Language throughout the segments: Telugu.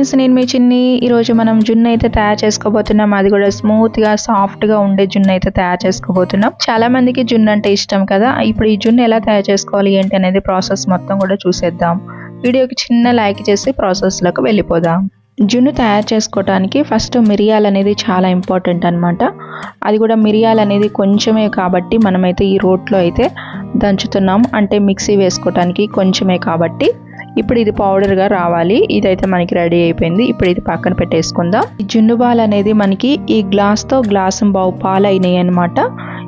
ఫ్రెండ్స్, నేను మీ చిన్ని. ఈరోజు మనం జున్ను అయితే తయారు చేసుకోబోతున్నాం. అది కూడా స్మూత్గా సాఫ్ట్గా ఉండే జున్ను అయితే తయారు చేసుకోబోతున్నాం. చాలా మందికి జున్ను అంటే ఇష్టం కదా. ఇప్పుడు ఈ జున్ను ఎలా తయారు చేసుకోవాలి ఏంటి అనేది ప్రాసెస్ మొత్తం కూడా చూసేద్దాం. వీడియోకి చిన్న లైక్ చేసి ప్రాసెస్లోకి వెళ్ళిపోదాం. జున్ను తయారు చేసుకోవడానికి ఫస్ట్ మిరియాలు అనేది చాలా ఇంపార్టెంట్ అనమాట. అది కూడా మిరియాలు అనేది కొంచెమే కాబట్టి మనమైతే ఈ రోట్లో అయితే దంచుతున్నాం. అంటే మిక్సీ వేసుకోవడానికి కొంచెమే కాబట్టి ఇప్పుడు ఇది పౌడర్గా రావాలి. ఇదైతే మనకి రెడీ అయిపోయింది. ఇప్పుడు ఇది పక్కన పెట్టేసుకుందాం. ఈ జున్ను పాలు అనేది మనకి ఈ గ్లాస్తో గ్లాసు బావు పాలు అయినాయి అనమాట.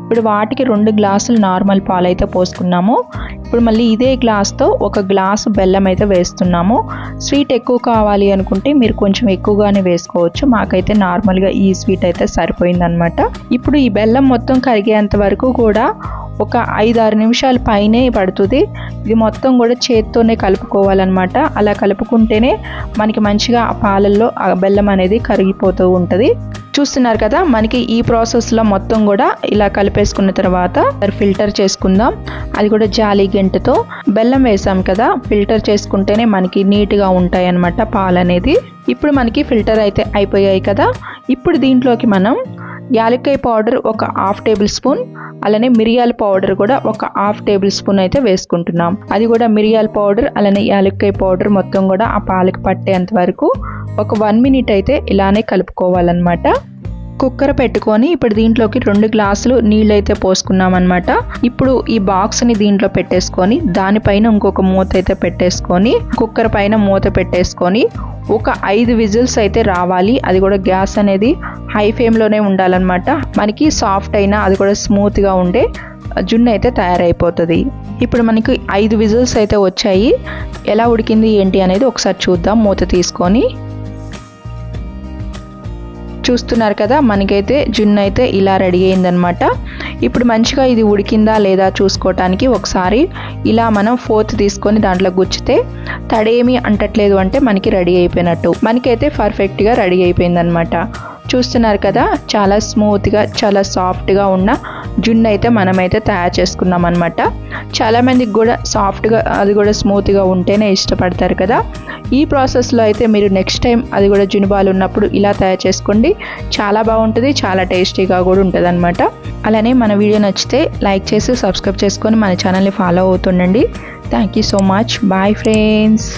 ఇప్పుడు వాటికి 2 గ్లాసులు నార్మల్ పాలు అయితే పోసుకున్నాము. ఇప్పుడు మళ్ళీ ఇదే గ్లాస్తో 1 గ్లాసు బెల్లం అయితే వేస్తున్నాము. స్వీట్ ఎక్కువ కావాలి అనుకుంటే మీరు కొంచెం ఎక్కువగానే వేసుకోవచ్చు. మాకైతే నార్మల్గా ఈ స్వీట్ అయితే సరిపోయిందనమాట. ఇప్పుడు ఈ బెల్లం మొత్తం కరిగేంత వరకు కూడా ఒక 5-6 నిమిషాల పైనే పడుతుంది. ఇది మొత్తం కూడా చేత్తోనే కలుపుకోవాలన్నమాట. అలా కలుపుకుంటేనే మనకి మంచిగా ఆ పాలల్లో ఆ బెల్లం అనేది కరిగిపోతూ ఉంటుంది. చూస్తున్నారు కదా, మనకి ఈ ప్రాసెస్లో మొత్తం కూడా ఇలా కలిపేసుకున్న తర్వాత ఫిల్టర్ చేసుకుందాం. అది కూడా జాలి గెంటతో బెల్లం వేసాం కదా, ఫిల్టర్ చేసుకుంటేనే మనకి నీట్గా ఉంటాయి అన్నమాట పాలు అనేది. ఇప్పుడు మనకి ఫిల్టర్ అయితే అయిపోయాయి కదా. ఇప్పుడు దీంట్లోకి మనం యాలక్కాయ పౌడర్ 1/2 టేబుల్ స్పూన్, అలానే మిరియాల పౌడర్ కూడా 1/2 టేబుల్ స్పూన్ అయితే వేసుకుంటున్నాం. అది కూడా మిరియాల పౌడర్ అలానే యాలక్కాయ పౌడర్ మొత్తం కూడా ఆ పాలకి పట్టేంత వరకు ఒక 1 మినిట్ అయితే ఇలానే కలుపుకోవాలన్నమాట. కుక్కర్ పెట్టుకొని ఇప్పుడు దీంట్లోకి 2 గ్లాసులు నీళ్ళు అయితే పోసుకున్నాం అనమాట. ఇప్పుడు ఈ బాక్స్ని దీంట్లో పెట్టేసుకొని దానిపైన ఇంకొక మూత అయితే పెట్టేసుకొని కుక్కర్ పైన మూత పెట్టేసుకొని ఒక 5 విజిల్స్ అయితే రావాలి. అది కూడా గ్యాస్ అనేది హై ఫ్లేమ్లోనే ఉండాలన్నమాట. మనకి సాఫ్ట్ అయినా అది కూడా స్మూత్గా ఉండే జున్ను అయితే తయారైపోతుంది. ఇప్పుడు మనకి 5 విజిల్స్ అయితే వచ్చాయి. ఎలా ఉడికింది ఏంటి అనేది ఒకసారి చూద్దాం. మూత తీసుకొని చూస్తున్నారు కదా, మనకైతే జున్ను అయితే ఇలా రెడీ అయిందనమాట. ఇప్పుడు మంచిగా ఇది ఉడికిందా లేదా చూసుకోవటానికి ఒకసారి ఇలా మనం ఫోర్క్ తీసుకొని దాంట్లో గుచ్చితే తడేమి అంటట్లేదు అంటే మనకి రెడీ అయిపోయినట్టు. మనకైతే పర్ఫెక్ట్గా రెడీ అయిపోయిందనమాట. చూస్తున్నారు కదా, చాలా స్మూత్గా చాలా సాఫ్ట్గా ఉన్న జున్ను అయితే మనమైతే తయారు చేసుకున్నాం అనమాట. చాలామందికి కూడా సాఫ్ట్గా అది కూడా స్మూత్గా ఉంటేనే ఇష్టపడతారు కదా. ఈ ప్రాసెస్లో అయితే మీరు నెక్స్ట్ టైం అది కూడా జున్ను పాలు ఉన్నప్పుడు ఇలా తయారు చేసుకోండి. చాలా బాగుంటుంది, చాలా టేస్టీగా కూడా ఉంటుంది అనమాట. అలానే మన వీడియో నచ్చితే లైక్ చేసి సబ్స్క్రైబ్ చేసుకొని మన ఛానల్ని ఫాలో అవుతుండండి. Thank you so much. Bye friends.